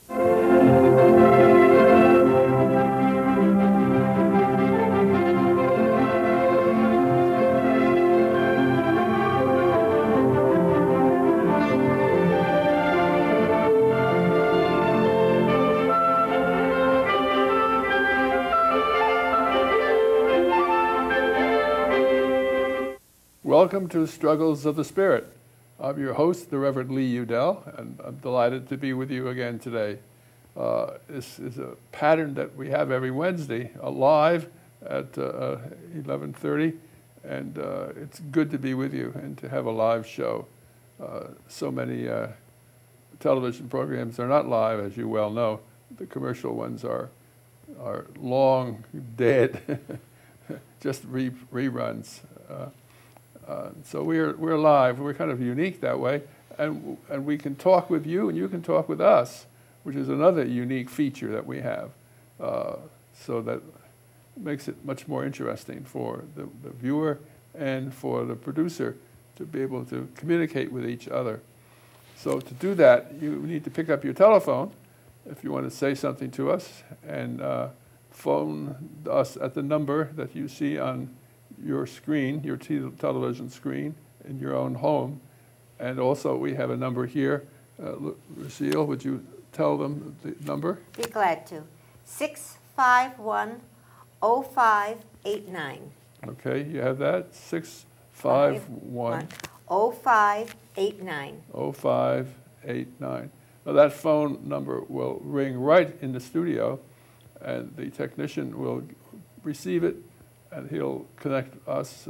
Welcome to Struggles of the Spirit. I'm your host, the Reverend Udell, and I'm delighted to be with you again today. This is a pattern that we have every Wednesday, live at 11:30, and it's good to be with you and to have a live show. So many television programs are not live, as you well know. The commercial ones are long dead, just reruns. So we're live. We're kind of unique that way, and we can talk with you, and you can talk with us, which is another unique feature that we have. So that makes it much more interesting for the viewer and for the producer to be able to communicate with each other. So to do that, you need to pick up your telephone if you want to say something to us, and phone us at the number that you see on your screen, your television screen in your own home. And also we have a number here. Lucille, would you tell them the number? Be glad to. 651-0589. Okay, you have that? 651 0589. 0589. Now that phone number will ring right in the studio, and the technician will receive it, and he'll connect us,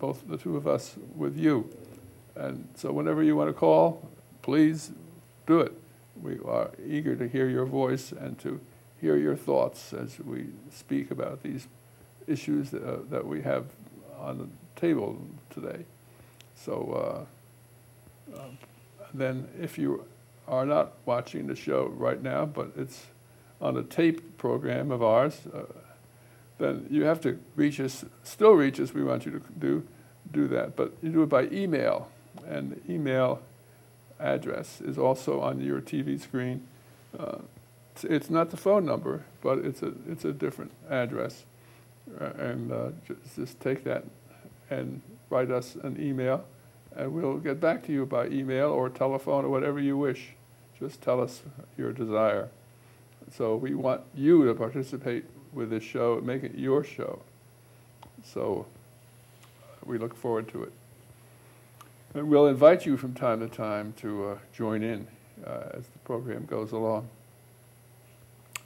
both the two of us, with you. And so whenever you want to call, please do it. We are eager to hear your voice and to hear your thoughts as we speak about these issues that we have on the table today. So then if you are not watching the show right now, but it's on a tape program of ours, then you have to reach us, still reach us. We want you to do that, but you do it by email, and the email address is also on your TV screen. It's not the phone number, but it's a different address, and just take that and write us an email, and we'll get back to you by email or telephone or whatever you wish. Just tell us your desire. So we want you to participate with this show, make it your show. So we look forward to it. And we'll invite you from time to time to join in as the program goes along.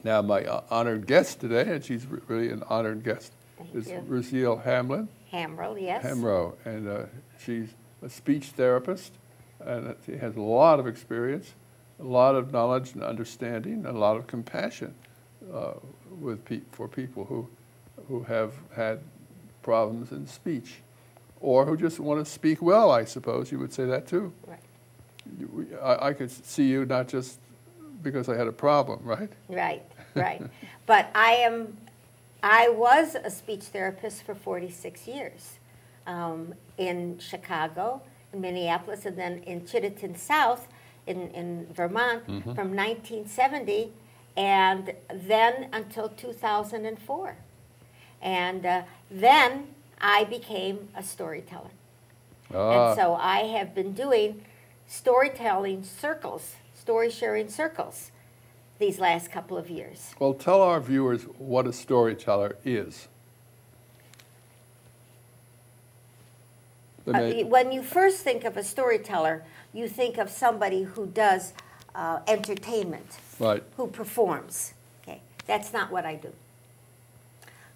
Now my honored guest today, and she's really an honored guest, is Lucille Hammrill. Hammrill, yes. Hammrill, and she's a speech therapist, and she has a lot of experience, a lot of knowledge and understanding, and a lot of compassion for people who have had problems in speech, or who just want to speak well. I suppose you would say that too. Right. I could see you not just because I had a problem, right? Right, right. But I was a speech therapist for 46 years in Chicago, in Minneapolis, and then in Chittenden South in Vermont from 1970. And then until 2004. And then I became a storyteller. And so I have been doing storytelling circles, story sharing circles, these last couple of years. Well, tell our viewers what a storyteller is. When you first think of a storyteller, you think of somebody who does entertainment. Right. Who performs. Okay, that's not what I do.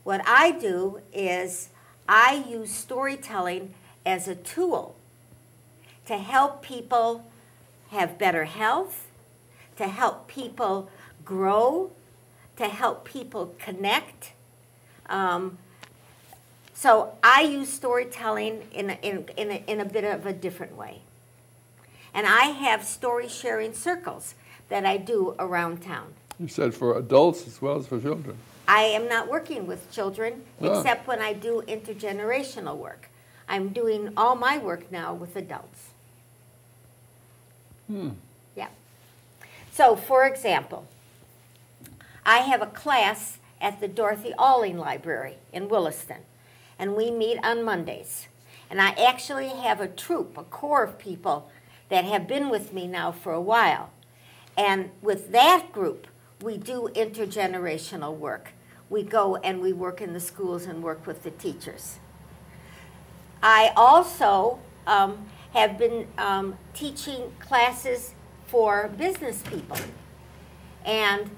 What I do is I use storytelling as a tool to help people have better health, to help people grow, to help people connect. So I use storytelling in a bit of a different way. And I have story sharing circles that I do around town. You said for adults as well as for children. I am not working with children except when I do intergenerational work. I'm doing all my work now with adults. Yeah. So, for example, I have a class at the Dorothy Alling Library in Williston, and we meet on Mondays. And I actually have a troop, a corps of people that have been with me now for a while. And with that group, we do intergenerational work. We go and we work in the schools and work with the teachers. I also have been teaching classes for business people. And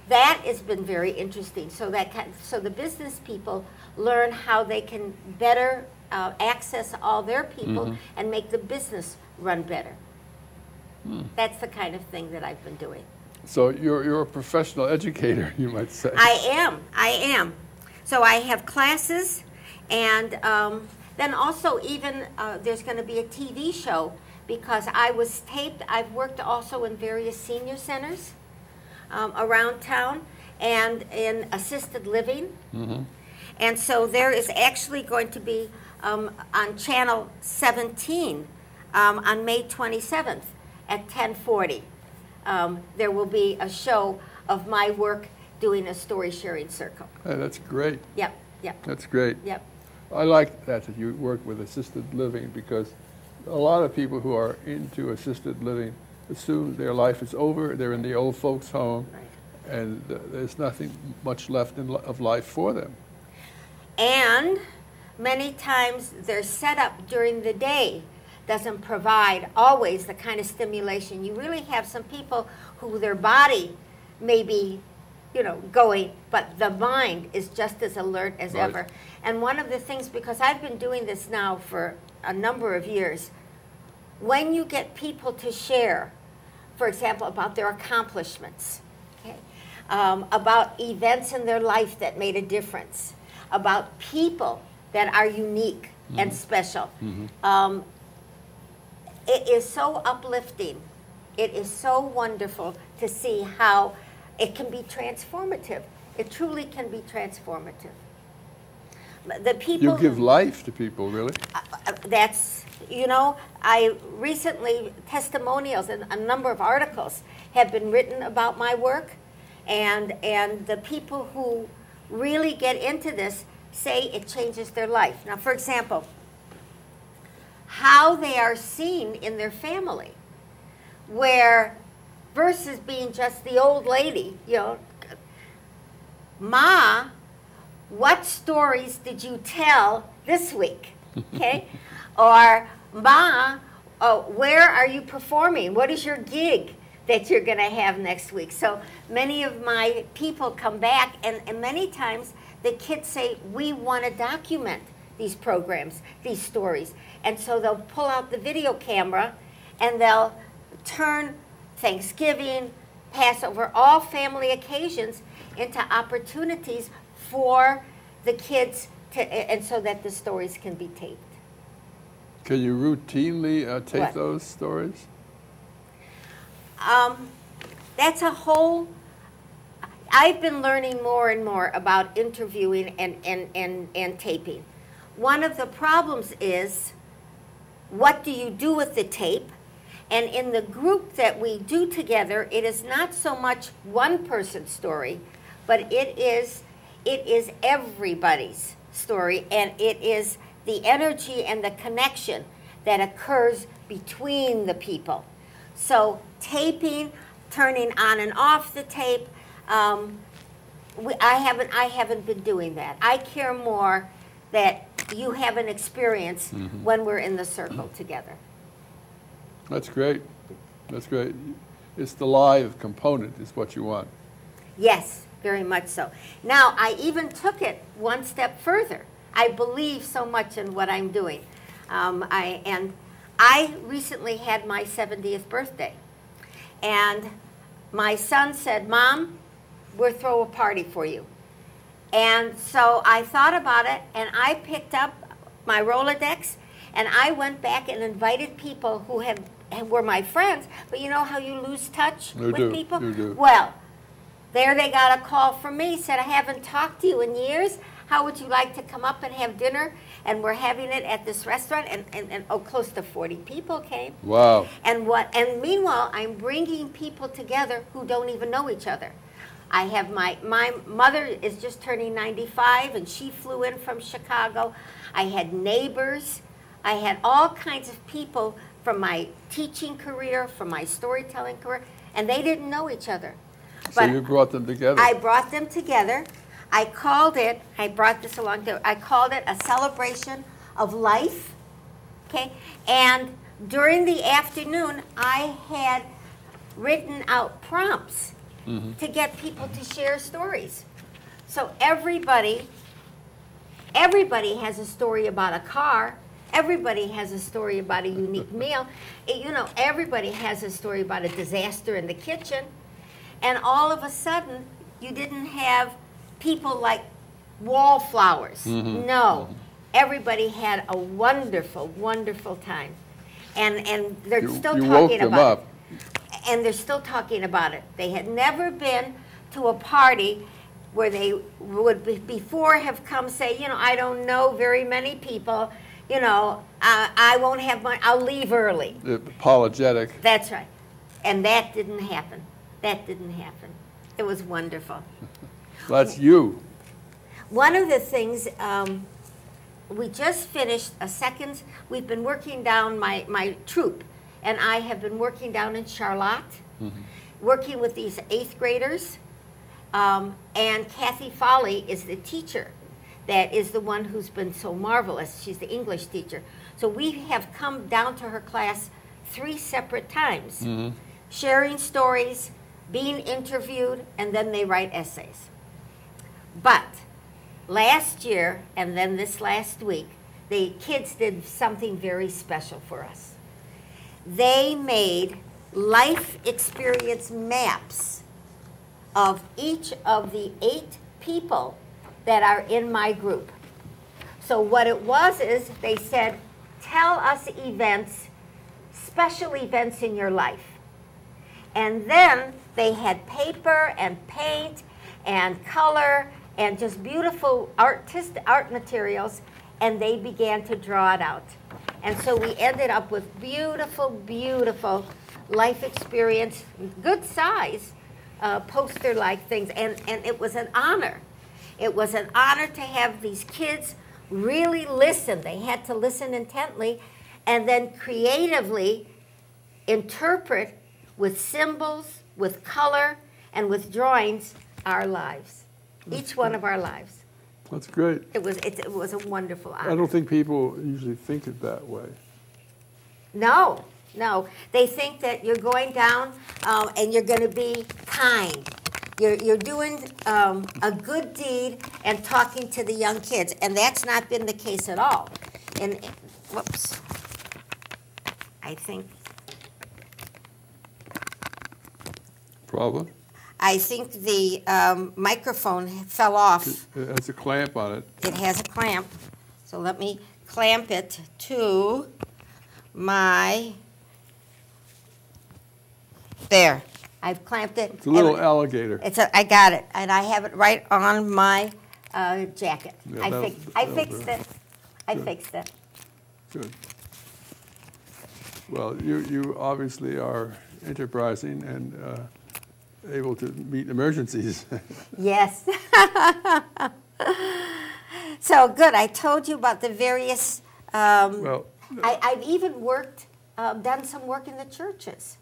that has been very interesting. So the business people learn how they can better access all their people and make the business run better. That's the kind of thing that I've been doing. So you're a professional educator, you might say. I am. So I have classes, and then also even there's going to be a TV show, because I was taped. I've worked also in various senior centers around town and in assisted living. And so there is actually going to be on Channel 17 on May 27th at 10:40. There will be a show of my work doing a story sharing circle. Hey, that's great. Yep. That's great. Yep. I like that you work with assisted living, because a lot of people who are into assisted living assume their life is over, they're in the old folks' home, Right. and there's nothing much left of life for them. And many times their setup during the day doesn't provide always the kind of stimulation. You really have some people who their body may be, going, but the mind is just as alert as Right. ever. And one of the things, because I've been doing this now for a number of years, when you get people to share, for example, about their accomplishments, okay, about events in their life that made a difference, about people that are unique and special, it is so uplifting. It is so wonderful to see how it can be transformative. It truly can be transformative. The people You give life to people, really? I recently, testimonials and a number of articles have been written about my work, and the people who really get into this say it changes their life. Now, for example, how they are seen in their family, where versus being just the old lady, Ma, what stories did you tell this week? Okay? Or, Ma, where are you performing? What is your gig that you're going to have next week? So many of my people come back, and many times the kids say, we want to document these programs, these stories. And so they'll pull out the video camera and they'll turn Thanksgiving, Passover, all family occasions into opportunities for the kids and so that the stories can be taped. Can you routinely tape What? those stories? That's a whole... I've been learning more and more about interviewing and taping. One of the problems is, what do you do with the tape? And in the group that we do together, it is not so much one person's story, but it is everybody's story, and it is the energy and the connection that occurs between the people. So taping, turning on and off the tape, I haven't been doing that. I care more that you have an experience when we're in the circle together. That's great. That's great. It's the live component is what you want. Yes, very much so. Now, I even took it one step further. I believe so much in what I'm doing. I recently had my 70th birthday. And my son said, Mom, we'll throw a party for you. And so I thought about it, and I picked up my Rolodex, and I went back and invited people who were my friends. But you know how you lose touch with people? You do. Well, there they got a call from me, said, I haven't talked to you in years. how would you like to come up and have dinner? And we're having it at this restaurant, and close to 40 people came. Wow. And meanwhile, I'm bringing people together who don't even know each other. I have my mother is just turning 95, and she flew in from Chicago. I had neighbors. I had all kinds of people from my teaching career, from my storytelling career, and they didn't know each other. So you brought them together. I brought them together. I called it, I brought this along too, I called it a celebration of life, okay? And during the afternoon, I had written out prompts to get people to share stories. So everybody has a story about a car. Everybody has a story about a unique meal. You know, everybody has a story about a disaster in the kitchen. And all of a sudden, you didn't have people like wallflowers. No. Everybody had a wonderful, wonderful time. And they're still talking about it. And they're still talking about it. They had never been to a party where they would before have come say, you know, I don't know very many people, you know, I won't have money, I'll leave early. Apologetic. That's right. And that didn't happen. That didn't happen. It was wonderful. That's you. One of the things, we just finished we've been working down my troupe, and I have been working down in Charlotte, working with these 8th graders, and Kathy Foley is the teacher. That is the one who's been so marvelous. She's the English teacher. So we have come down to her class 3 separate times, sharing stories, being interviewed, and then they write essays. But last year, and then this last week, the kids did something very special for us. They made life experience maps of each of the 8 people that are in my group. So what it was is they said, tell us events, special events in your life. And then they had paper and paint and color and just beautiful art materials, and they began to draw it out. And so we ended up with beautiful, beautiful life experience, good size, poster-like things, and it was an honor. It was an honor to have these kids really listen. They had to listen intently and then creatively interpret with symbols, with color, and with drawings our lives, each one of our lives. That's great. It was a wonderful honor. I don't think people usually think it that way. No, no. They think that you're going down and you're going to be kind. You're doing a good deed and talking to the young kids, and that's not been the case at all. And whoops, I think. Problem? I think the microphone fell off. It has a clamp on it. It has a clamp. So let me clamp it to my, there. I've clamped it. It's a little alligator. I got it, and I have it right on my jacket. Yeah, I fixed it. I fixed it. Good. Well, you obviously are enterprising and able to meet emergencies. Yes. So good. I told you about the various. Well, I've even worked, done some work in the churches.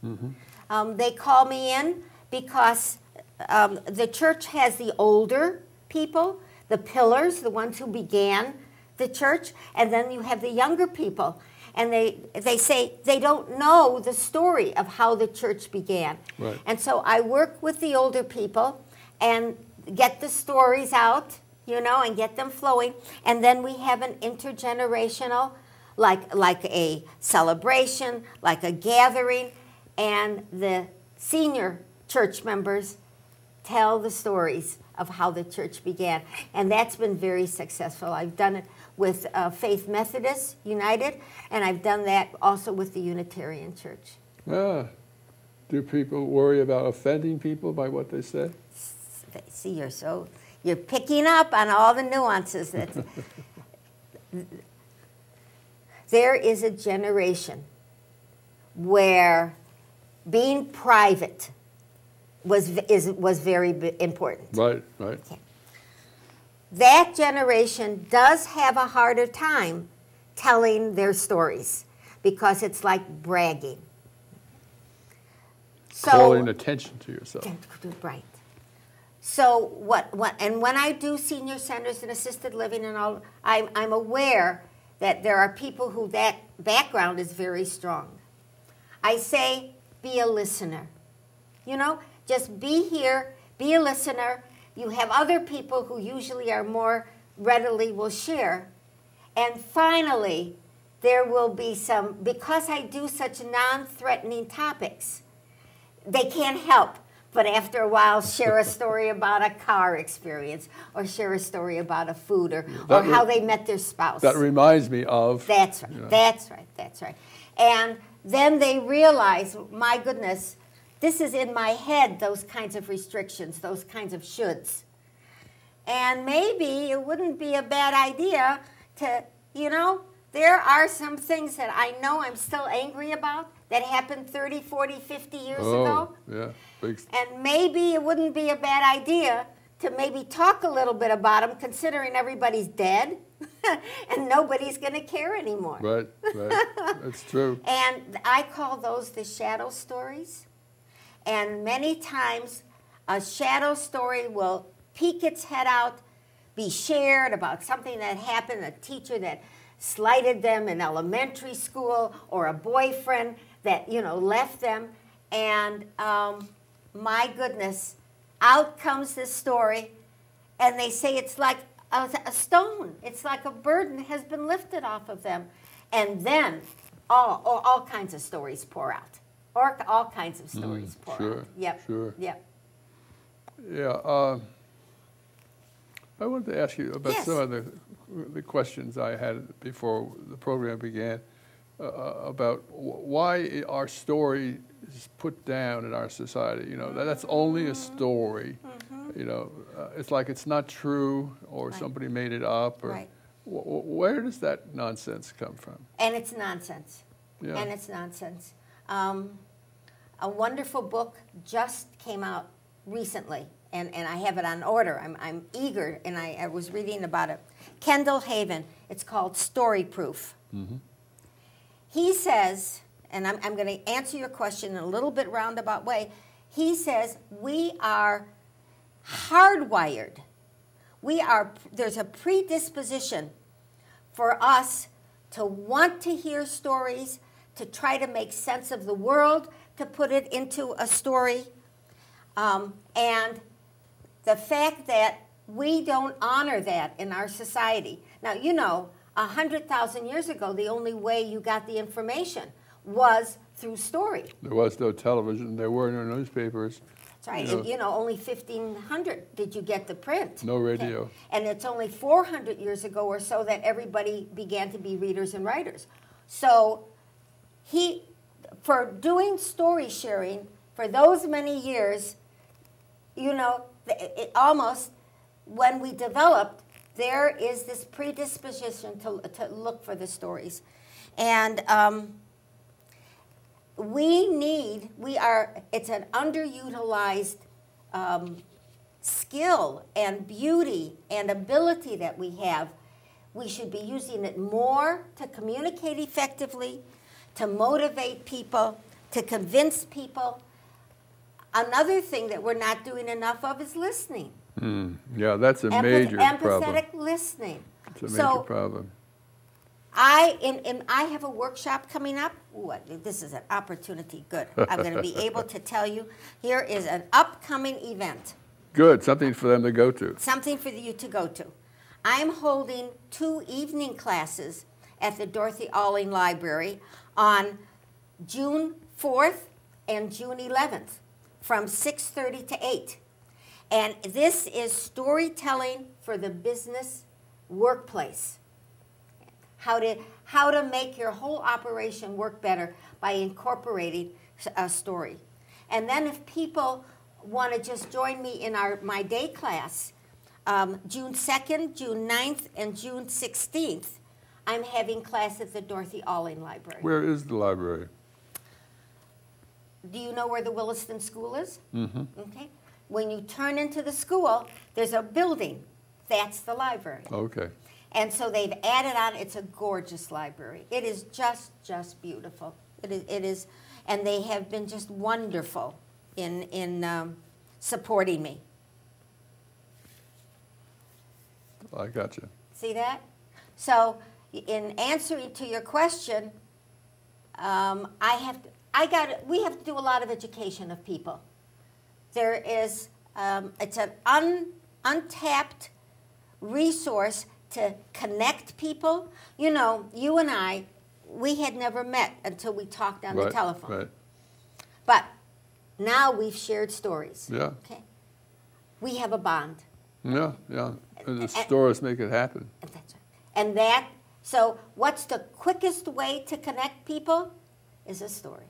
They call me in because the church has the older people, the pillars, the ones who began the church, and then you have the younger people. And they say they don't know the story of how the church began. Right. And so I work with the older people and get the stories out, you know, and get them flowing. And then we have an intergenerational, like a celebration, like a gathering, and the senior church members tell the stories of how the church began. And that's been very successful. I've done it with Faith Methodist United, and I've done that also with the Unitarian Church. do people worry about offending people by what they say? See, you're so, You're picking up on all the nuances. There is a generation where being private was very important. Right, right. Okay. That generation does have a harder time telling their stories because it's like bragging. So, calling attention to yourself. Right. So and when I do senior centers and assisted living and all, I'm aware that there are people who that background is very strong. I say, be a listener. You know, just be here, be a listener. You have other people who usually are more readily will share. And finally, there will be some, because I do such non-threatening topics, they can't help but after a while share a story about a car experience or share a story about a food or how they met their spouse. That reminds me of... That's right, you know. That's right. And then they realize, my goodness, this is in my head, those kinds of restrictions, those kinds of shoulds. And maybe it wouldn't be a bad idea to, you know, there are some things that I know I'm still angry about that happened 30, 40, 50 years ago. Yeah. And maybe it wouldn't be a bad idea to maybe talk a little bit about them, considering everybody's dead and nobody's going to care anymore. Right. That's true. And I call those the shadow stories. And many times a shadow story will peek its head out, be shared about something that happened, a teacher that slighted them in elementary school, or a boyfriend that, you know, left them. And my goodness, out comes this story, and they say it's like a stone. It's like a burden has been lifted off of them. And then all kinds of stories pour out. Or all kinds of stories pour out. Yep. Sure. Yep. Yeah. I wanted to ask you about some of the questions I had before the program began about why our story is put down in our society. You know, that's only a story. You know, it's like it's not true, or somebody made it up. Or where does that nonsense come from? And it's nonsense. Yeah. And it's nonsense. A wonderful book just came out recently, and I have it on order. I'm eager, and I was reading about it. Kendall Haven. It's called Story Proof. He says, and I'm going to answer your question in a little bit roundabout way. He says we are hardwired. There's a predisposition for us to want to hear stories, to try to make sense of the world, to put it into a story. And the fact that we don't honor that in our society. Now, you know, 100,000 years ago, the only way you got the information was through story. There was no television. There were no newspapers. That's right. And, you know, only 1,500 did you get the print. No radio. Okay. And it's only 400 years ago or so that everybody began to be readers and writers. So for doing story sharing for those many years, you know, it almost, when we developed, there is this predisposition to look for the stories. And it's an underutilized skill and beauty and ability that we have. We should be using it more to communicate effectively, to motivate people, to convince people. Another thing that we're not doing enough of is listening. Yeah, that's a major problem. Empathetic listening. It's a major problem. I have a workshop coming up. Ooh, this is an opportunity. Good. I'm going to be able to tell you. Here is an upcoming event. Good. Something for them to go to. Something for you to go to. I'm holding 2 evening classes at the Dorothy Alling Library on June 4th and June 11th from 6:30 to 8. And this is storytelling for the business workplace. How to make your whole operation work better by incorporating a story. And then if people want to just join me in my day class, June 2nd, June 9th, and June 16th, I'm having class at the Dorothy Alling Library. Where is the library? Do you know where the Williston School is? Mm-hmm. Okay. When you turn into the school, there's a building. That's the library. Okay. And so they've added on, it's a gorgeous library. It is just beautiful. It is, and they have been just wonderful in supporting me. I got you. See that? So in answering to your question, we have to do a lot of education of people. There is, it's an untapped resource to connect people. You know, you and I, we had never met until we talked on the telephone. Right. But now we've shared stories. Yeah. Okay. We have a bond. Yeah, yeah. And the stories make it happen. That's right. And that, so what's the quickest way to connect people? Is a story.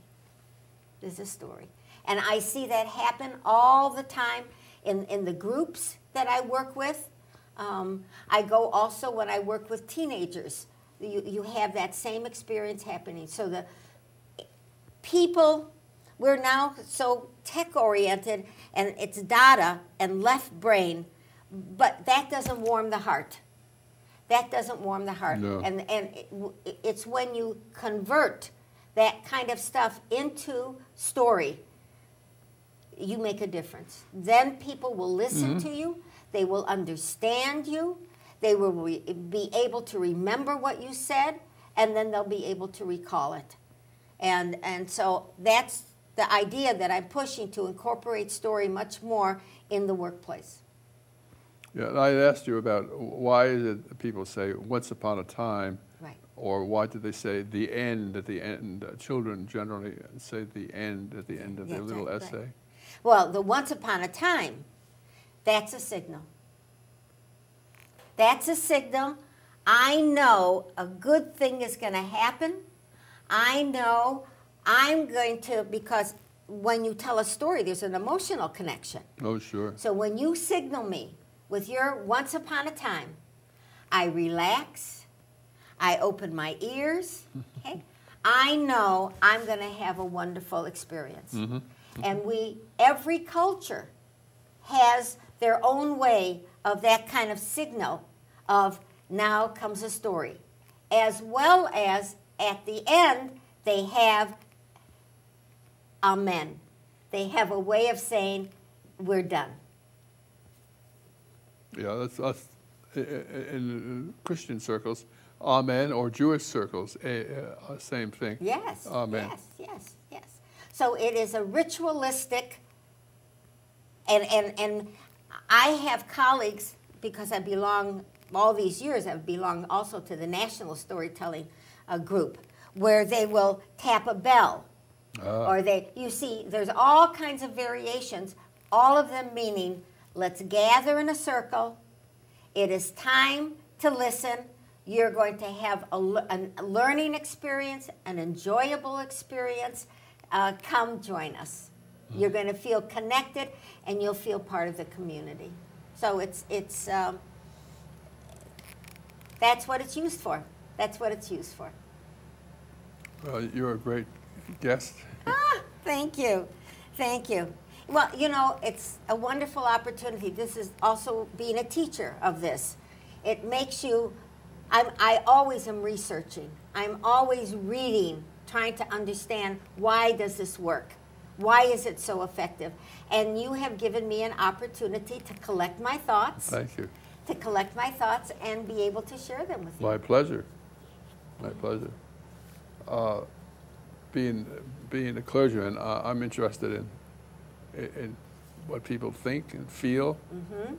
Is a story. And I see that happen all the time in the groups that I work with. I go also when I work with teenagers. You have that same experience happening. So the people, we're now so tech-oriented, and it's data and left brain, but that doesn't warm the heart. That doesn't warm the heart. No. And it's when you convert that kind of stuff into story, you make a difference. Then people will listen to you. They will understand you. They will be able to remember what you said, and then they'll be able to recall it. And so that's the idea that I'm pushing, to incorporate story much more in the workplace. Yeah, I asked you about why is it that people say once upon a time, Right. or why do they say the end at the end? Children generally say the end at the end of their little essay. Right. Well, the once upon a time, that's a signal. That's a signal. I know a good thing is going to happen. I know I'm going to, because when you tell a story, there's an emotional connection. Oh, sure. So when you signal me with your once upon a time, I relax, I open my ears, okay? I know I'm going to have a wonderful experience. Mm-hmm. And every culture has their own way of that kind of signal of now comes a story. As well as at the end, they have amen. They have a way of saying, we're done. Yeah, that's us in Christian circles. Amen, or Jewish circles, same thing. Yes, Amen. yes. So it is a ritualistic, and I have colleagues, because I belong, all these years I've belonged also to the National Storytelling Group, where they will tap a bell, or you see, there's all kinds of variations, all of them meaning, let's gather in a circle, it is time to listen, you're going to have a learning experience, an enjoyable experience, come join us. You're going to feel connected, and you'll feel part of the community. So that's what it's used for. That's what it's used for. Well, you're a great guest. Thank you. Thank you. Well, you know, it's a wonderful opportunity. This is also being a teacher of this. It makes you, I always am researching. I'm always reading, trying to understand, why does this work? Why is it so effective? And you have given me an opportunity to collect my thoughts. Thank you. To collect my thoughts and be able to share them with you. My pleasure. My pleasure. Being a clergyman, I'm interested in what people think and feel,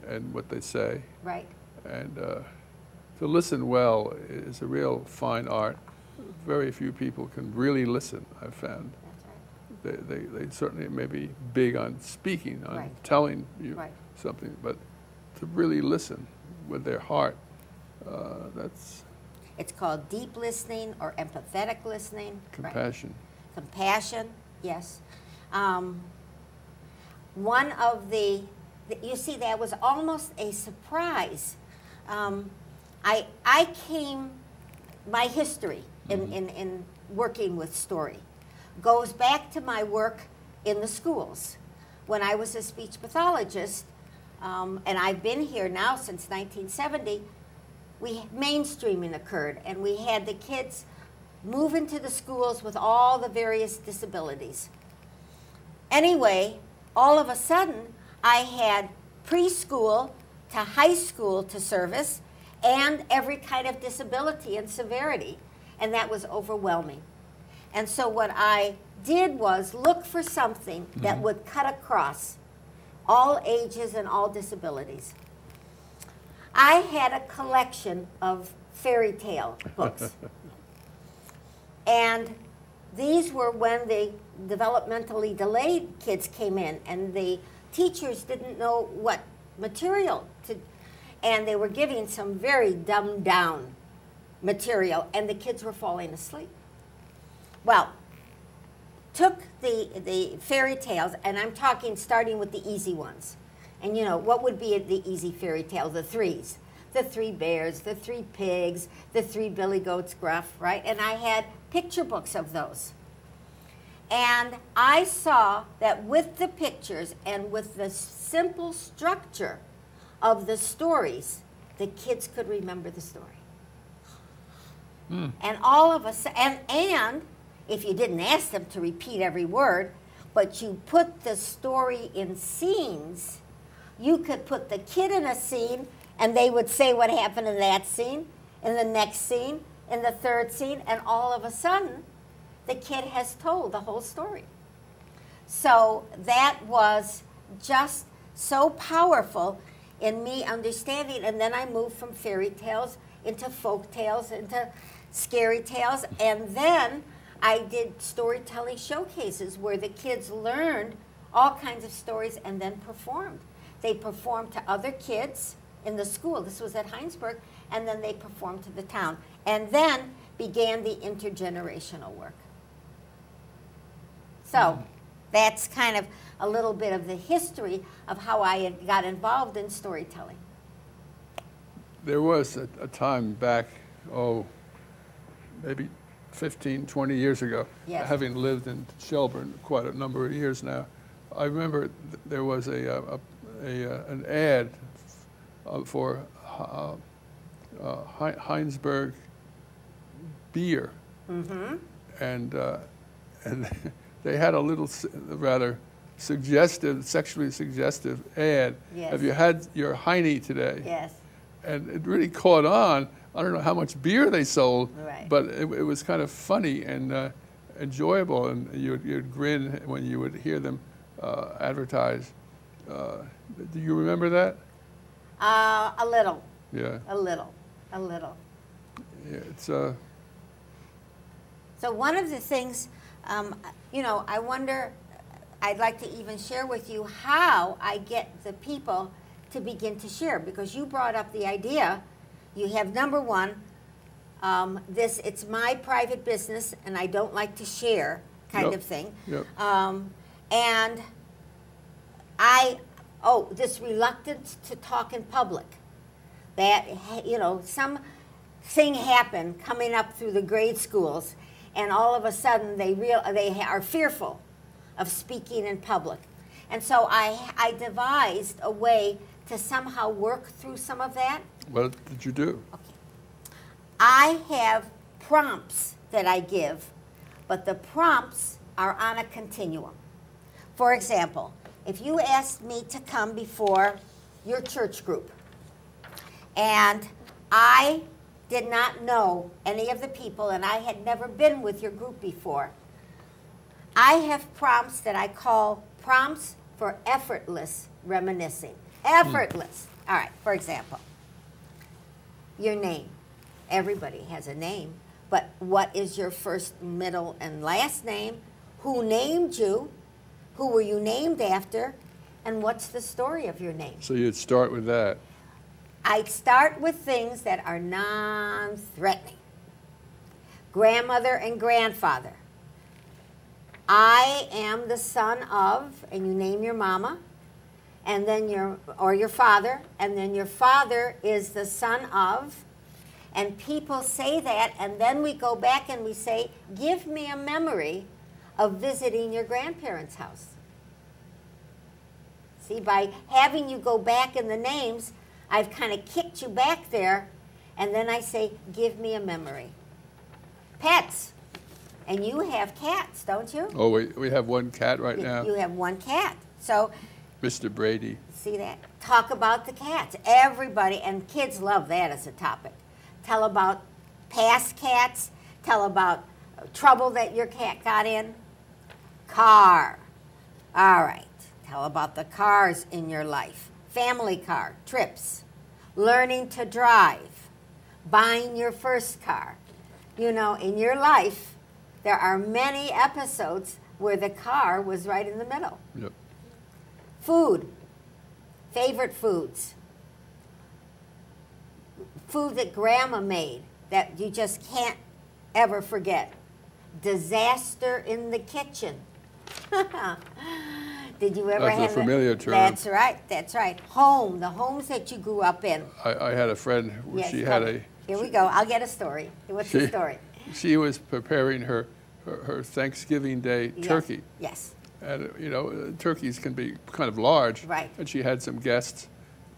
and what they say. Right. And to listen well is a real fine art. Very few people can really listen, I've found. That's right. They certainly may be big on speaking, on Right. telling you Right. something, but to really listen with their heart, that's It's called deep listening or empathetic listening. compassion. Right. Compassion, yes. One of the you see, that was almost a surprise. I came, my history in working with story goes back to my work in the schools. When I was a speech pathologist, and I've been here now since 1970, mainstreaming occurred, and we had the kids move into the schools with all the various disabilities. Anyway, all of a sudden, I had preschool to high school to service and every kind of disability and severity, and that was overwhelming. And so what I did was look for something that would cut across all ages and all disabilities. I had a collection of fairy tale books. And these were when the developmentally delayed kids came in, and the teachers didn't know what material to, and they were giving some very dumbed down material, and the kids were falling asleep. Well, took the fairy tales, and I'm talking starting with the easy ones. And you know, what would be the easy fairy tale? The threes. The three bears, the three pigs, the three billy goats gruff, right? And I had picture books of those. And I saw that with the pictures and with the simple structure of the stories, the kids could remember the story. And all of us, and if you didn't ask them to repeat every word, but you put the story in scenes, you could put the kid in a scene and they would say what happened in that scene, in the next scene, in the third scene, and all of a sudden, the kid has told the whole story. So that was just so powerful in me understanding, and then I moved from fairy tales into folk tales, into scary tales, and then I did storytelling showcases where the kids learned all kinds of stories and then performed. They performed to other kids in the school. This was at Heinsberg, and then they performed to the town. And then began the intergenerational work. So that's kind of a little bit of the history of how I got involved in storytelling. There was a time back, maybe 15, 20 years ago, yes. Having lived in Shelburne quite a number of years now, I remember there was an ad for Heinsberg beer, and they had a little rather suggestive, sexually suggestive ad. Yes. Have you had your Heine today? Yes. And it really caught on. I don't know how much beer they sold, right. but it was kind of funny and enjoyable, and you'd grin when you would hear them advertise. Do you remember that? A little. Yeah. A little. A little. Yeah, it's So one of the things, you know, I wonder, I'd like to even share with you how I get the people to begin to share, because you brought up the idea. You have number one, it's my private business and I don't like to share kind of thing. Yep. And this reluctance to talk in public. That, you know, some thing happened coming up through the grade schools, and all of a sudden they are fearful of speaking in public. And so I devised a way to somehow work through some of that. What did you do? Okay. I have prompts that I give, but the prompts are on a continuum. For example, if you asked me to come before your church group, and I did not know any of the people, and I had never been with your group before, I have prompts that I call prompts for effortless reminiscing. Effortless. All right, for example, your name. Everybody has a name, but what is your first, middle, and last name? Who named you? Who were you named after? And what's the story of your name? So you'd start with that. I'd start with things that are non-threatening. Grandmother and grandfather. I am the son of, and you name your mama, and then your father, and then your father is the son of, and people say that, and then we go back and we say, give me a memory of visiting your grandparents' house. See, by having you go back in the names, I've kind of kicked you back there, and then I say, give me a memory. Pets. And you have cats, don't you? Oh, we have one cat right now. You have one cat. So, Mr. Brady. See that? Talk about the cats. Everybody, and kids love that as a topic. Tell about past cats. Tell about trouble that your cat got in. Car. All right. Tell about the cars in your life. Family car, trips. Learning to drive. Buying your first car. You know, in your life, there are many episodes where the car was right in the middle. Yep. Food. Favorite foods. Food that Grandma made that you just can't ever forget. Disaster in the kitchen. Did you ever have That's a familiar term. That's right. That's right. Home. The homes that you grew up in. I had a friend. Yes, she had a. Here we go. I'll get a story. What's the story? She was preparing her Thanksgiving Day turkey. Yes. And, you know, turkeys can be kind of large. Right. And she had some guests.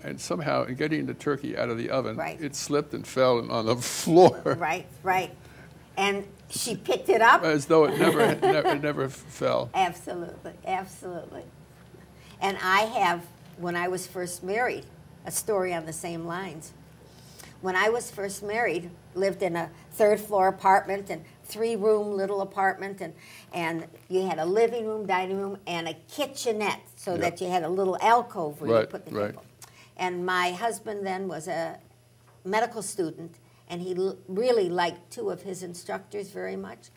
And somehow, in getting the turkey out of the oven, right. it slipped and fell on the floor. Right, right. And she picked it up? As though it never fell. Absolutely, absolutely. And I have, when I was first married, a story on the same lines. When I was first married, lived in a third-floor apartment and three-room little apartment, and you had a living room, dining room, and a kitchenette, so that you had a little alcove where you put the table. And my husband then was a medical student, and he really liked two of his instructors very much.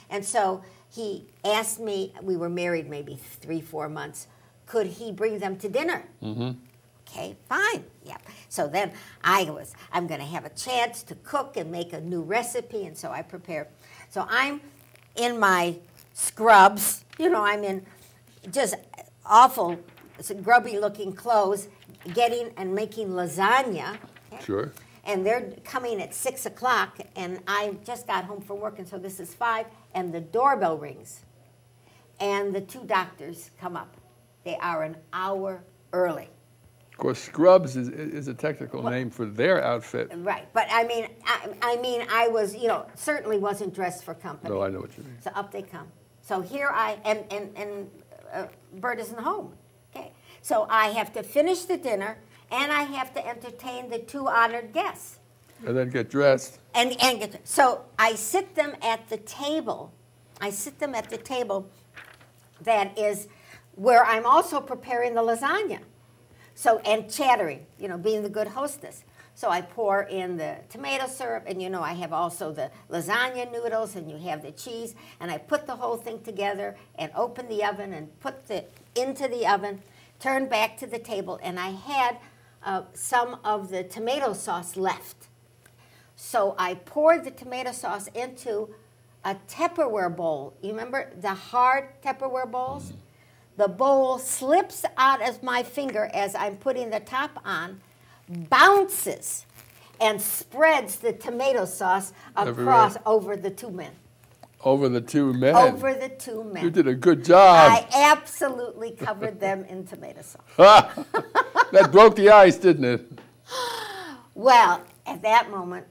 And so he asked me, we were married maybe 3-4 months, could he bring them to dinner? Mm-hmm. Okay, fine. Yeah. So then I'm going to have a chance to cook and make a new recipe, and so I prepared. So I'm in my scrubs, you know, I'm in just awful, grubby-looking clothes, getting and making lasagna. Okay? Sure. And they're coming at 6 o'clock, and I just got home from work, and so this is 5, and the doorbell rings. And the two doctors come up. They are an hour early. Of course, scrubs is a technical name for their outfit. Right, but I mean, I was, you know, certainly wasn't dressed for company. No, I know what you mean. So up they come. So here I am, and Bert isn't home. Okay, so I have to finish the dinner, and I have to entertain the two honored guests. And then get dressed. So I sit them at the table. I sit them at the table that is where I'm also preparing the lasagna. So, and chattering, you know, being the good hostess. So I pour in the tomato syrup, and you know, I have also the lasagna noodles, and you have the cheese, and I put the whole thing together and open the oven and put it into the oven, turn back to the table, and I had some of the tomato sauce left. So I poured the tomato sauce into a Tupperware bowl. You remember the hard Tupperware bowls? The bowl slips out of my finger as I'm putting the top on, bounces, and spreads the tomato sauce across over the two men. Over the two men? Over the two men. You did a good job. I absolutely covered them in tomato sauce. That broke the ice, didn't it? Well, at that moment,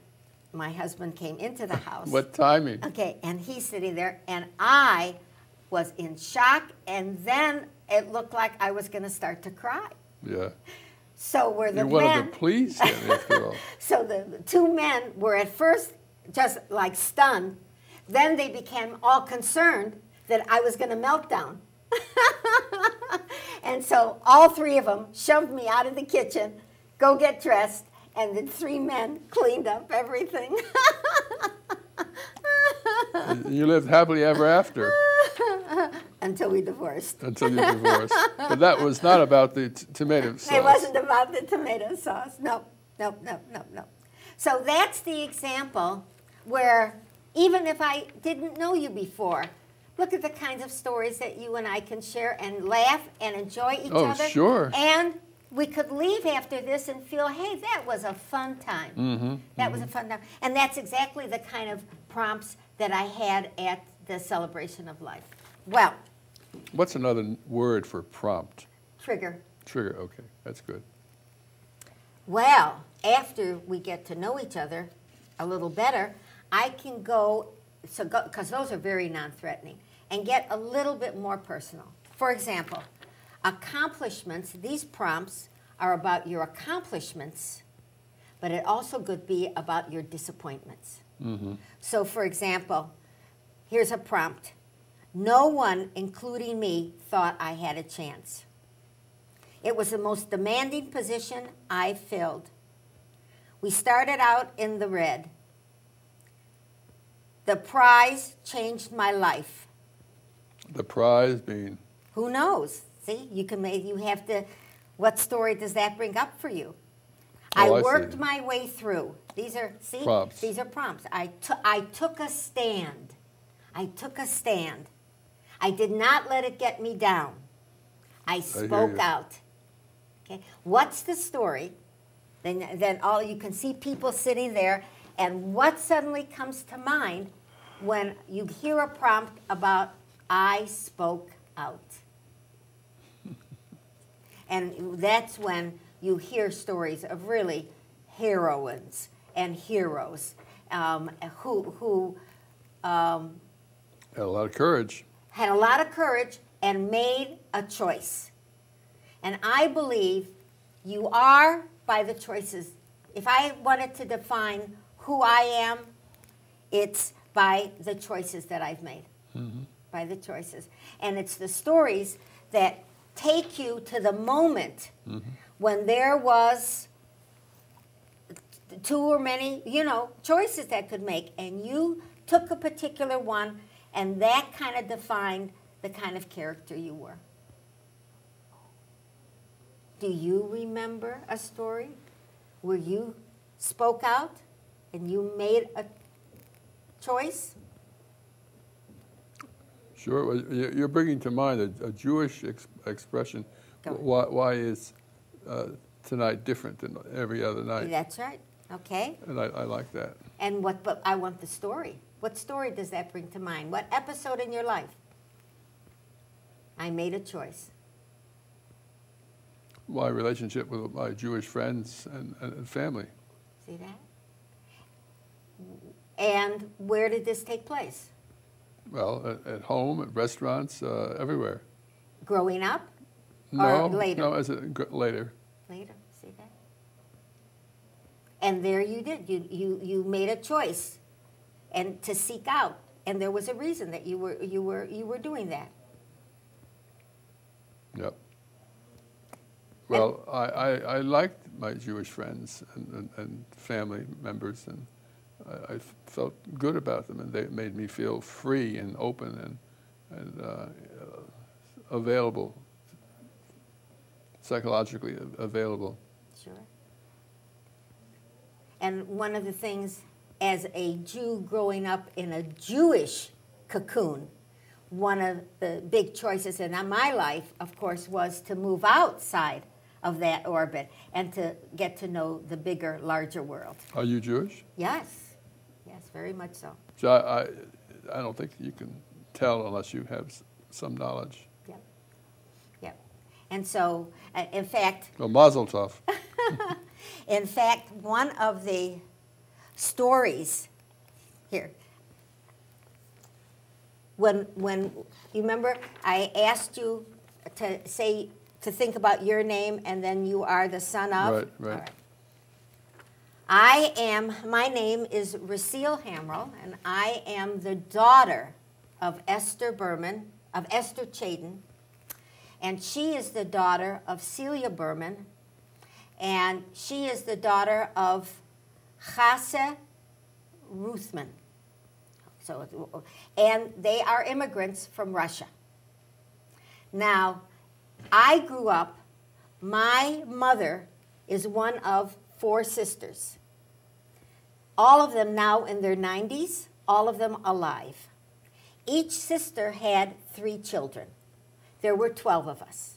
my husband came into the house. What timing? Okay, and he's sitting there, and I was in shock, and then it looked like I was going to start to cry. Yeah. So were the men. You wanted to please him, after all. So the two men were at first just like stunned. Then they became all concerned that I was going to melt down. And so all three of them shoved me out of the kitchen, go get dressed, and the three men cleaned up everything. You lived happily ever after. Until we divorced. Until you divorced. But that was not about the tomato sauce. It wasn't about the tomato sauce. No. So that's the example where even if I didn't know you before, Look at the kinds of stories that you and I can share and laugh and enjoy each Oh, other. sure. And we could leave after this and feel, hey, that was a fun time. That was a fun time. And that's exactly the kind of prompts that I had at the Celebration of Life. Well. What's another word for prompt? Trigger. Trigger, okay, that's good. Well, after we get to know each other a little better, I can go, because those are very non-threatening, and get a little bit more personal. For example, accomplishments, these prompts are about your accomplishments, but it also could be about your disappointments. So, for example, here's a prompt. No one, including me, thought I had a chance. It was the most demanding position I filled. We started out in the red. The prize changed my life. The prize being? Who knows? See, you have to, what story does that bring up for you? Oh, I worked my way through. These are, see? Prompts. These are prompts. I took a stand. I took a stand. I did not let it get me down. I spoke out. Okay, what's the story? Then all you can see people sitting there, and what suddenly comes to mind when you hear a prompt about I spoke out? And that's when you hear stories of really heroines and heroes who Had a lot of courage. Had a lot of courage and made a choice. And I believe you are by the choices. If I wanted to define who I am, it's by the choices that I've made. By the choices. And it's the stories that take you to the moment when there was too or many, choices that could make. And you took a particular one, and that kind of defined the kind of character you were. Do you remember a story where you spoke out and you made a choice? Sure. Well, you're bringing to mind a Jewish expression. Why is tonight different than every other night? That's right. Okay. And I like that. And but I want the story. What story does that bring to mind? What episode in your life? I made a choice. My relationship with my Jewish friends and family. See that? And where did this take place? Well, at home, at restaurants, everywhere. Growing up? No, or later? No, later. Later, see that? And there you did. You made a choice, and to seek out, and there was a reason that you were doing that. Yep. Well, I liked my Jewish friends and family members, and I felt good about them, and they made me feel free and open and available, psychologically available. Sure. And one of the things, as a Jew growing up in a Jewish cocoon, one of the big choices in my life, of course, was to move outside of that orbit and to get to know the bigger, larger world. Are you Jewish? Yes. Yes, very much so. So I don't think you can tell unless you have some knowledge. Yep. Yep. And so, in fact... Well, Mazel Tov. In fact, one of the stories here, when you remember, I asked you to think about your name, and then you are the son of. Right. My name is Lucille Hammrill, and I am the daughter of Esther Chaden, and she is the daughter of Celia Berman, and she is the daughter of Chase Ruthman. And they are immigrants from Russia. Now, I grew up, my mother is one of 4 sisters. All of them now in their 90s, all of them alive. each sister had 3 children. There were 12 of us.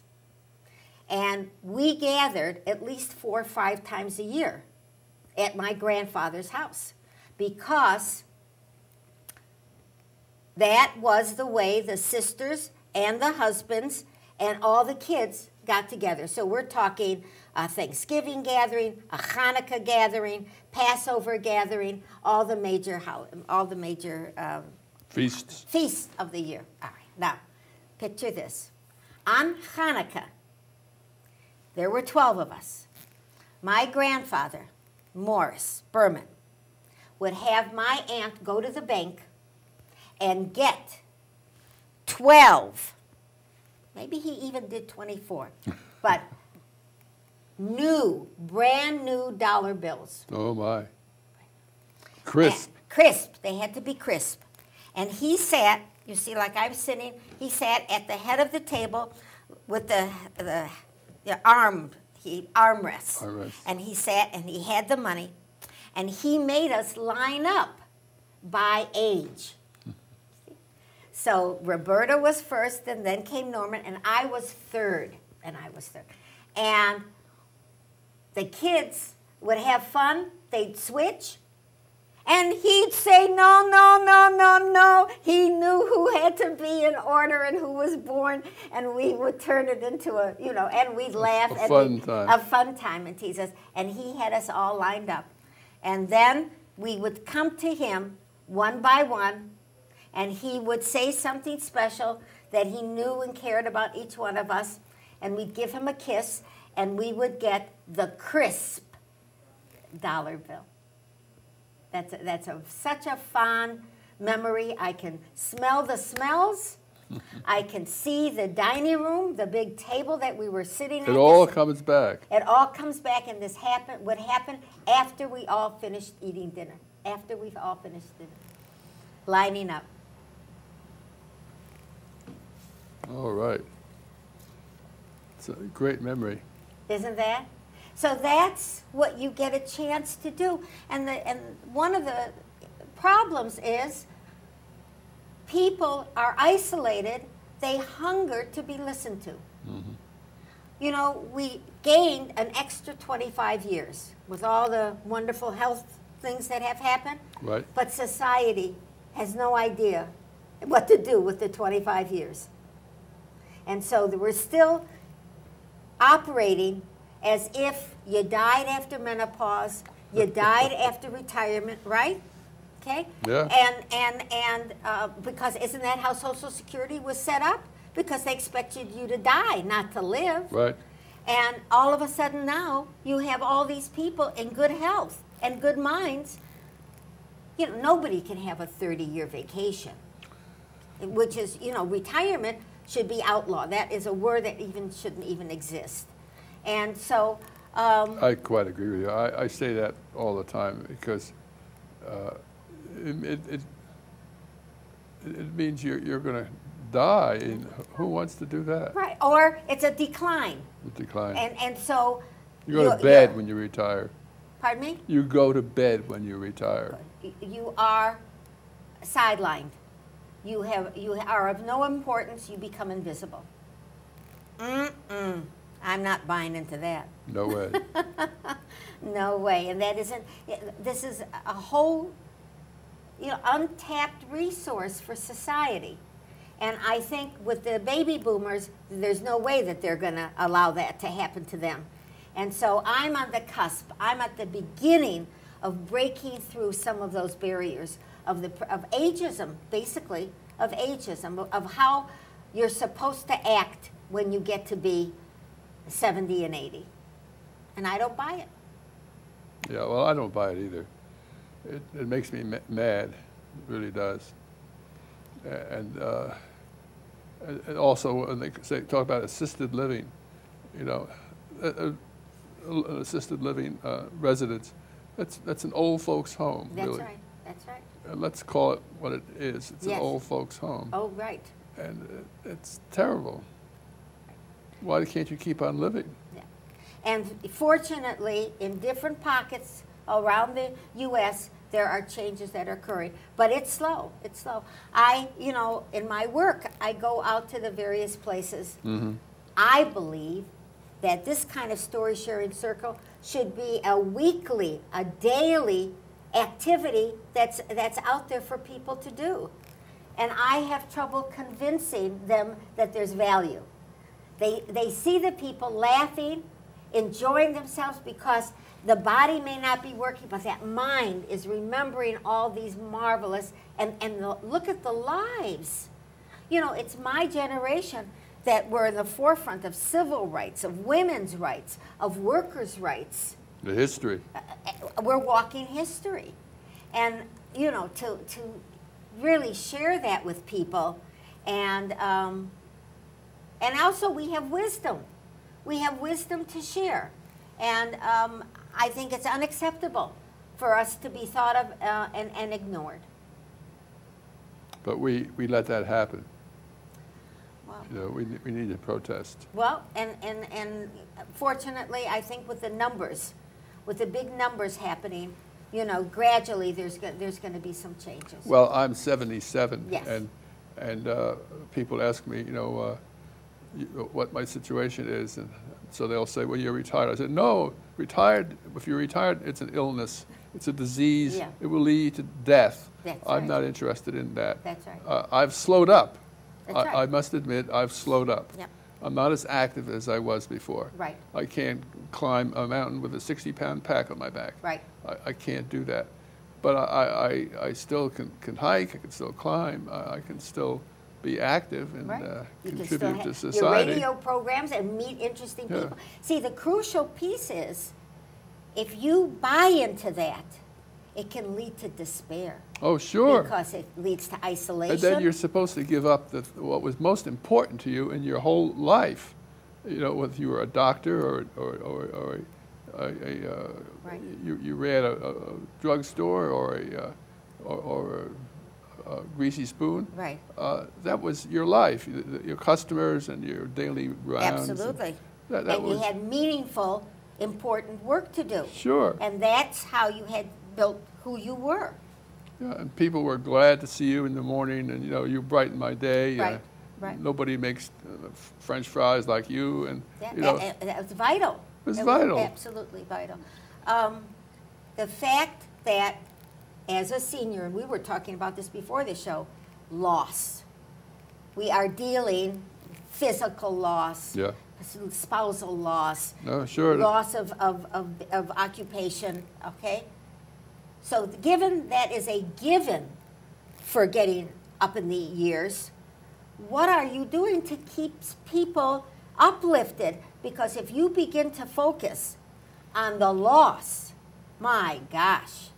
And we gathered at least 4 or 5 times a year at my grandfather's house, because that was the way the sisters and the husbands and all the kids got together. So we're talking a Thanksgiving gathering, a Hanukkah gathering, Passover gathering, all the major feasts of the year. All right, now picture this. On Hanukkah, there were 12 of us. My grandfather, Morris Berman, would have my aunt go to the bank and get 12, maybe he even did 24, but brand new dollar bills. Oh my. Crisp. Crisp, they had to be crisp. And he sat, you see, like I'm sitting, he sat at the head of the table with the armrests. And he sat and he had the money, and he made us line up by age. So Roberta was first, and then came Norman, and I was third. And the kids would have fun. They'd switch. And he'd say, no, no, no, no, no. He knew who had to be in order and who was born. And we would turn it into and we'd laugh. A fun time and tease us. And he had us all lined up. And then we would come to him one by one, and he would say something special that he knew and cared about each one of us. And we'd give him a kiss, and we would get the crisp dollar bill. That's such a fond memory. I can smell the smells. I can see the dining room, the big table that we were sitting at. It all comes back. It all comes back, and this would happen after we all finished eating dinner. After we've all finished dinner. Lining up. All right. It's a great memory. Isn't that? So that's what you get a chance to do. And one of the problems is people are isolated. They hunger to be listened to. Mm-hmm. You know, we gained an extra 25 years with all the wonderful health things that have happened. Right. But society has no idea what to do with the 25 years. And so we're still operating as if you died after menopause, you died after retirement, right? Okay? Yeah. And because isn't that how Social Security was set up? Because they expected you to die, not to live. Right. And all of a sudden now, you have all these people in good health and good minds. You know, nobody can have a 30-year vacation, which is, retirement should be outlawed. That is a word that shouldn't even exist. And so... I quite agree with you. I say that all the time because it means you're going to die, and who wants to do that? Right, or it's a decline. A decline. And so... You go to bed when you retire. Pardon me? You go to bed when you retire. You are sidelined. You are of no importance. You become invisible. I'm not buying into that. No way. No way. And this is a whole, untapped resource for society. And I think with the baby boomers, there's no way that they're going to allow that to happen to them. And so I'm on the cusp. I'm at the beginning of breaking through some of those barriers of ageism, basically, of ageism, of how you're supposed to act when you get to be 70 and 80. And I don't buy it. Yeah, well, I don't buy it either. It makes me mad. It really does. And also, when they talk about assisted living, assisted living residence, that's an old folks' home, That's really. Right. That's right. And let's call it what it is. It's an old folks' home. Oh, right. And it's terrible. Why can't you keep on living? Yeah. And fortunately, in different pockets around the U.S., there are changes that are occurring, but it's slow. It's slow. You know, in my work, I go out to the various places. Mm-hmm. I believe that this kind of story sharing circle should be a weekly, a daily activity that's out there for people to do. And I have trouble convincing them that there's value. They see the people laughing, enjoying themselves because the body may not be working, but that mind is remembering all these marvelous, and look at the lives. You know, it's my generation that were in the forefront of civil rights, of women's rights, of workers' rights. The history. We're walking history. And, you know, to really share that with people. And also we have wisdom. We have wisdom to share. And I think it's unacceptable for us to be thought of and ignored. But we let that happen. Well, You know, we need to protest. well, and fortunately, I think with the numbers, with the big numbers happening, you know, gradually there's going to be some changes. Well, I'm 77, Yes. and people ask me, you know, what my situation is, and so they'll say, well, you're retired. I said, no, retired, if you're retired, it's an illness. It's a disease. Yeah. It will lead to death. That's I'm right. not interested in that. That's right. I've slowed up. That's right. I must admit, I've slowed up. Yep. I'm not as active as I was before. Right. I can't climb a mountain with a 60-pound pack on my back. Right. I can't do that. But I still can hike, I can still climb, I can still be active and Right. You can contribute still to have society. your radio programs and meet interesting Yeah. people. See, the crucial piece is, if you buy into that, it can lead to despair. Oh, sure. Because it leads to isolation. And then you're supposed to give up what was most important to you in your whole life. You know, whether you were a doctor or Right. you ran a drugstore or a greasy spoon. Right. That was your life, your customers and your daily rounds. Absolutely. That And was, you had meaningful, important work to do. Sure. And that's how you had built who you were. Yeah, and people were glad to see you in the morning, and you know, you brighten my day. Right, right. Nobody makes French fries like you, and That, you know, that was vital. It was It vital. Was absolutely vital. The fact that as a senior, and we were talking about this before the show, loss. We are dealing physical loss, yeah, spousal loss, no, sure. loss of occupation, okay? So given that is a given for getting up in the years, what are you doing to keep people uplifted? Because if you begin to focus on the loss, my gosh,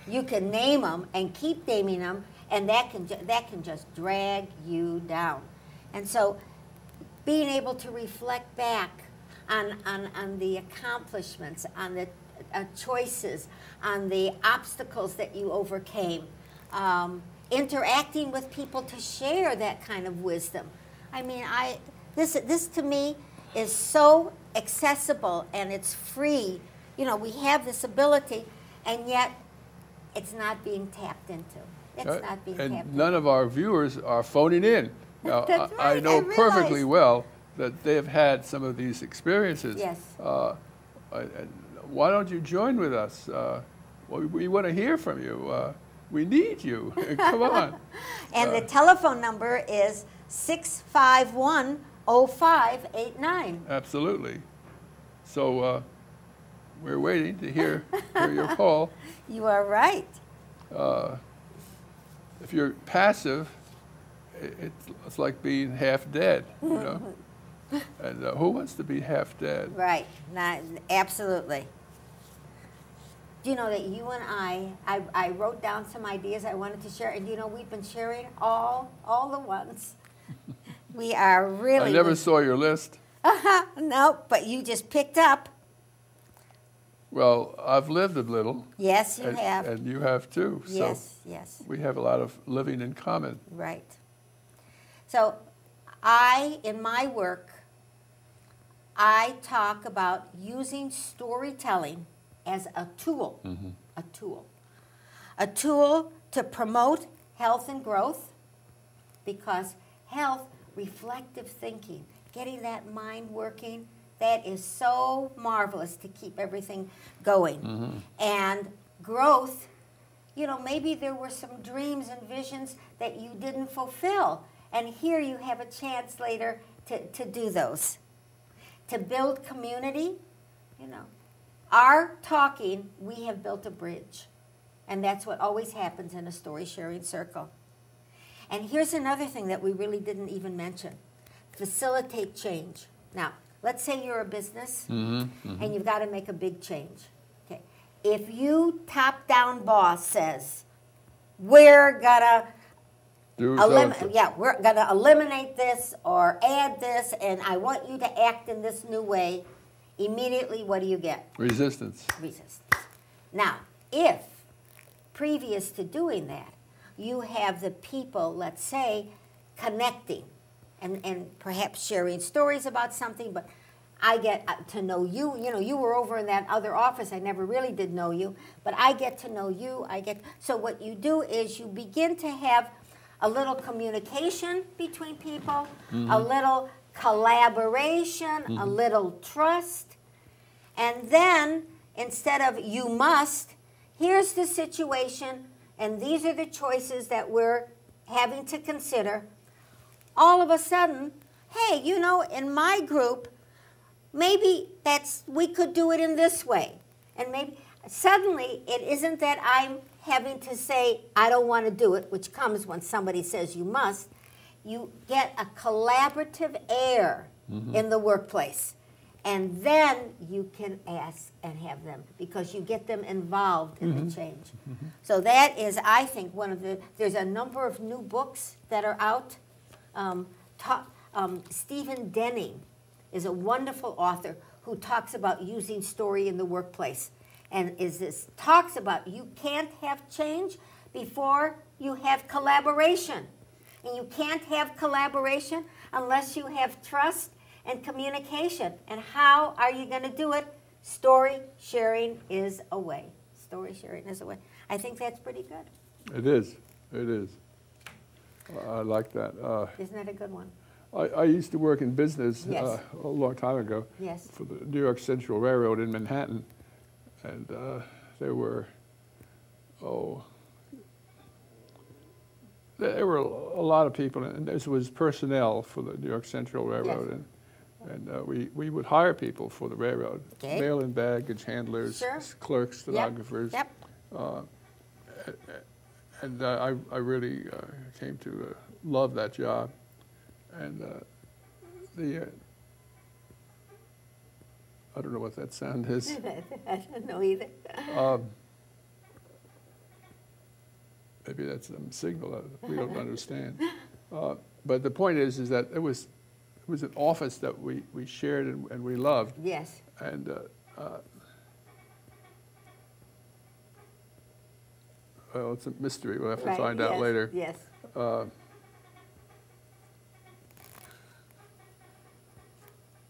you can name them and keep naming them, and that can just drag you down. And so being able to reflect back on the accomplishments, on the choices, on the obstacles that you overcame, interacting with people to share that kind of wisdom. I mean, this to me is so accessible and it's free. You know, we have this ability, and yet it's not being tapped into. It's not being tapped into. None of our viewers are phoning in. Now, That's I right, know I perfectly realize. well that they have had some of these experiences. Yes. Why don't you join with us? We want to hear from you. We need you. Come on. And the telephone number is 651-0589. Absolutely. So we're waiting to hear your call. You are right. If you're passive, it's like being half dead, you know. And who wants to be half dead? Right. Absolutely. Do you know that you and I wrote down some ideas I wanted to share, and you know, we've been sharing all the ones. We are really... I never saw your list. No, but you just picked up. Well, I've lived a little. Yes, you have. And you have too. Yes, So yes. we have a lot of living in common. Right. So in my work, I talk about using storytelling as a tool, a tool. a tool to promote health and growth, because health, reflective thinking, getting that mind working, that is so marvelous to keep everything going. And growth, you know, maybe there were some dreams and visions that you didn't fulfill, and here you have a chance later to do those. To build community, you know. Our talking, we have built a bridge. And that's what always happens in a story sharing circle. And here's another thing that we really didn't even mention. Facilitate change. Now, let's say you're a business and you've got to make a big change. Okay. If you top-down boss says, we're gonna eliminate this or add this, and I want you to act in this new way, immediately what do you get? Resistance. Resistance. Now, if previous to doing that, you have the people, let's say, connecting and perhaps sharing stories about something, but I get to know you. You know, you were over in that other office. I never really did know you, but I get to know you. So what you do is you begin to have a little communication between people, a little collaboration, a little trust, and then instead of you must, here's the situation, and these are the choices that we're having to consider. All of a sudden, hey, you know, in my group, maybe we could do it in this way. And maybe suddenly it isn't that I'm having to say, I don't want to do it, which comes when somebody says you must. You get a collaborative air in the workplace. And then you can ask and have them, because you get them involved in the change. So that is, I think, there's a number of new books that are out. Stephen Denning is a wonderful author who talks about using story in the workplace. And talks about you can't have change before you have collaboration. And you can't have collaboration unless you have trust and communication. And how are you going to do it? Story sharing is a way. Story sharing is a way. I think that's pretty good. It is. It is. I like that. Isn't that a good one? I used to work in business Yes. A long time ago Yes. for the New York Central Railroad in Manhattan. And there were a lot of people, and this was personnel for the New York Central Railroad. Yes. And we would hire people for the railroad, mail-in baggage handlers, sure. clerks, stenographers. Yep. And I really came to love that job. And I don't know what that sound is. I don't know either. Maybe that's some signal that we don't understand. But the point is that it was an office that we shared and we loved. Yes. And well, it's a mystery. We'll have to find out later. Yes.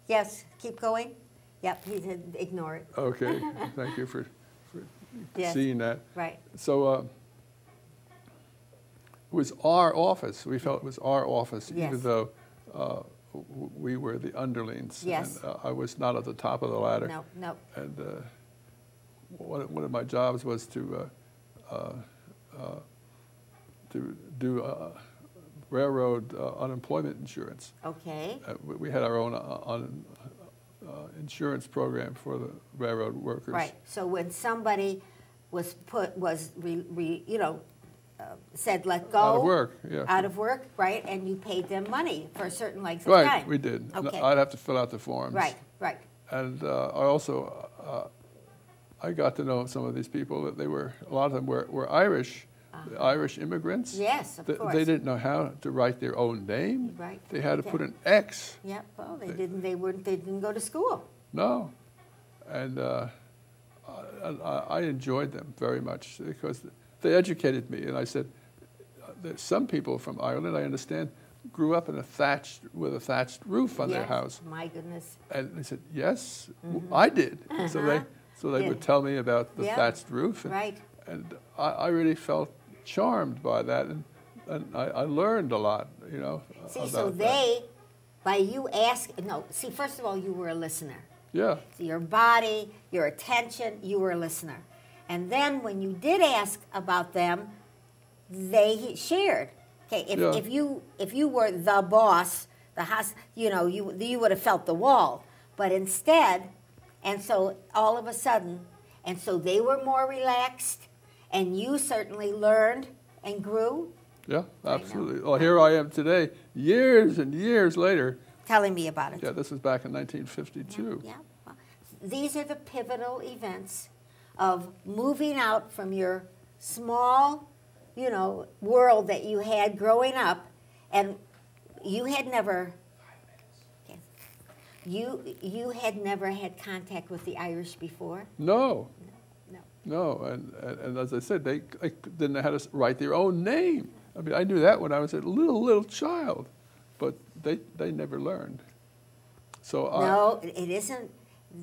Yes. Keep going. Yep. He said ignore it. Okay. Thank you for yes. seeing that. Right. So it was our office. We felt it was our office, yes. even though we were the underlings. Yes. And I was not at the top of the ladder. No, no. And one of my jobs was to do railroad unemployment insurance. Okay. We had our own insurance program for the railroad workers. Right. So when somebody said let go. Out of work, yeah. Out of work, right? And you paid them money for a certain length of time. time. Right, we did. Okay. I'd have to fill out the forms. Right, right. And I also, I got to know some of these people that a lot of them were Irish, Irish immigrants. Yes, of course. They didn't know how to write their own name. Right. They had to put an X. Yep. Well, they didn't go to school. No, and I enjoyed them very much because they educated me. And I said, there's some people from Ireland, I understand, grew up in with a thatched roof on their house. My goodness. And they said, yes, I did. So they would tell me about the thatched roof. Right. and I really felt charmed by that, and I learned a lot, you know. See, so they, by you asking, no, see, first of all, you were a listener. Yeah. So your body, your attention, you were a listener. And then when you did ask about them, they shared. Okay, if you were the boss, you know, you would have felt the wall. But instead, and so all of a sudden, and so they were more relaxed, and you certainly learned and grew. Yeah, absolutely. Well, here I am today, years and years later. Telling me about it. Yeah, this was back in 1952. Yeah. Well, these are the pivotal events of moving out from your small, you know, world that you had growing up, and you had never, you had never had contact with the Irish before? No. No, and as I said, they didn't know how to write their own name. I mean, I knew that when I was a little child, but they never learned. So no, it isn't.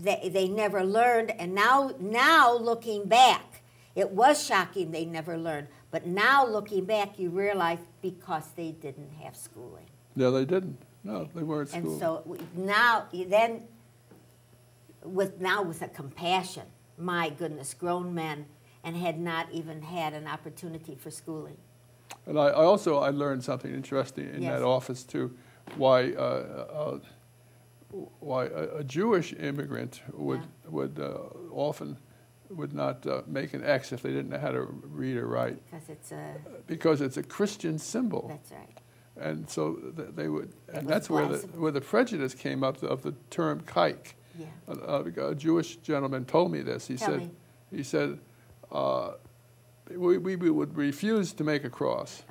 They never learned, and now looking back, it was shocking they never learned. But now looking back, you realize because they didn't have schooling. Yeah, they didn't. No, they weren't schooled. And so now, then, with a compassion, my goodness, grown men, and had not even had an opportunity for schooling. And I learned something interesting in that office too, why a Jewish immigrant would often would not make an X if they didn't know how to read or write. Because it's a Christian symbol. That's right. And so they would, and that's where the prejudice came up of the term kike. Yeah. A Jewish gentleman told me this. He said, we would refuse to make a cross.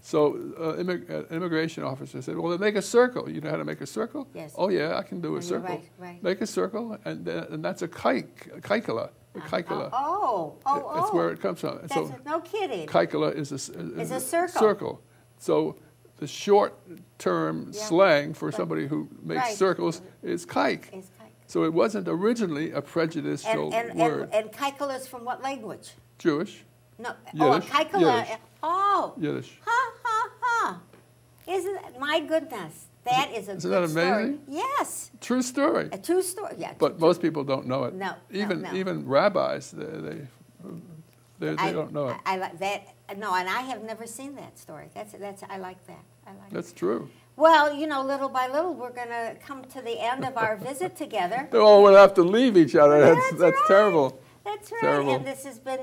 So an immigration officer said, well, then make a circle. You know how to make a circle? Yes. Oh, yeah, I can do a circle. Right. Make a circle, and that's a kaikala. Kaikala. That's where it comes from. So, no kidding. Kaikala is a circle. So the short-term slang for somebody who makes circles is kike. So it wasn't originally a prejudicial word. And kaikala is from what language? Jewish. No. Yiddish. Kaikala. Yiddish. Yiddish. Isn't that, my goodness, that is a good story. Isn't that amazing? Yes. True story. A true story, yeah. But most people don't know it. No. Even rabbis, they don't know it. I like that. No, and I have never seen that story. I like that. That's true. Well, you know, little by little, we're going to come to the end of our visit together. They all would have to leave each other. That's terrible. That's right. Terrible. And this has been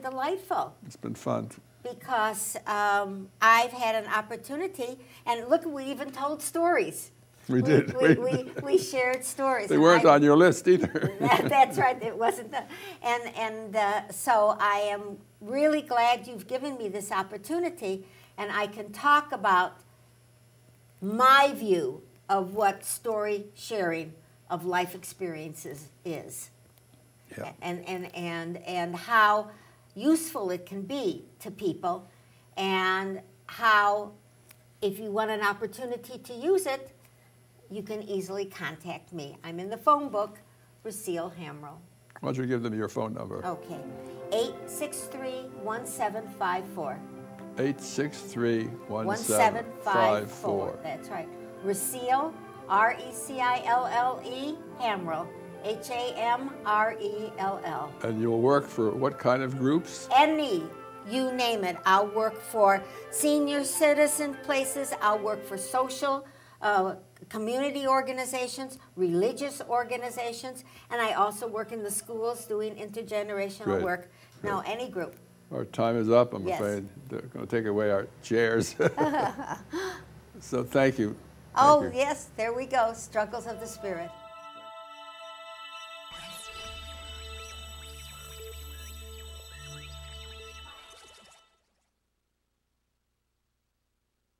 delightful. It's been fun. Because I've had an opportunity, and look, we even told stories. We did. We shared stories. They weren't on your list either. That's right. It wasn't. So I am really glad you've given me this opportunity, and I can talk about my view of what story sharing of life experiences is, and how useful it can be to people, and how, if you want an opportunity to use it, you can easily contact me. I'm in the phone book, Lucille Hammrill. Why don't you give them your phone number? Okay, 863-1754. 863-1754. That's right. Lucille, R-E-C-I-L-L-E, Hammrill. H-A-M-R-E-L-L. And you'll work for what kind of groups? Any, you name it. I'll work for senior citizen places. I'll work for social community organizations, religious organizations, and I also work in the schools doing intergenerational work. Now, any group. Our time is up, I'm afraid. They're going to take away our chairs. So thank you. Yes, there we go. Struggles of the Spirit.